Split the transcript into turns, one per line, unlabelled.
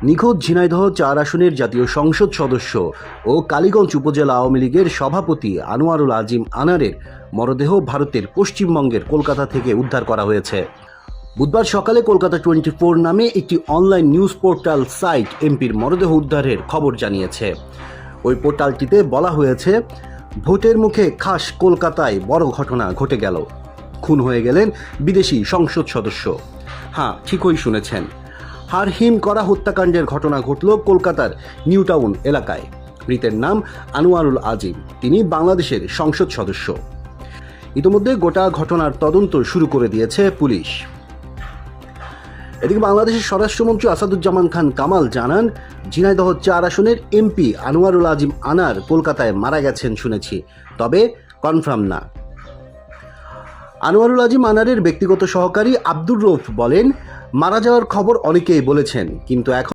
নিখোঁজ ঝিনাইদহ ৪ আসনের জাতীয় সংসদ সদস্য ও কালীগঞ্জ উপজেলা আওয়ামী লীগের সভাপতি আনোয়ারুল আজিম আনারের মরদেহ ভারতের পশ্চিমবঙ্গের কলকাতা থেকে উদ্ধার করা হয়েছে। বুধবার সকালে কলকাতা 24 নামে একটি অনলাইন নিউজ পোর্টাল সাইট এমপির মরদেহ উদ্ধারের খবর জানিয়েছে। ওই পোর্টালটিতে বলা হয়েছে, ভোটের মুখে খাস কলকাতায় বড় ঘটনা ঘটে গেল, খুন হয়ে গেলেন বিদেশি সংসদ সদস্য। হ্যাঁ, ঠিকই শুনেছেন, হারহীন করা হত্যাকাণ্ডের ঘটনা ঘটল কলকাতার নিউ টাউন এলাকায়। মৃতের নাম আনোয়ারুল আজিম, তিনি বাংলাদেশের সংসদ সদস্য। ইতিমধ্যে গোটা ঘটনার তদন্ত শুরু করে দিয়েছে পুলিশ। এদিকে বাংলাদেশের স্বরাষ্ট্রমন্ত্রী আসাদুজ্জামান খান কামাল জানান, ঝিনাইদহ ৪ আসনের এমপি আনোয়ারুল আজিম আনার কলকাতায় মারা গেছেন শুনেছি, তবে কনফার্ম না। আনোয়ারুল আজিম আনারের ব্যক্তিগত সহকারী আব্দুর রউফ বলেন, মারা যাওয়ার খবর অনেকেই বলেছেন, কিন্তু এখন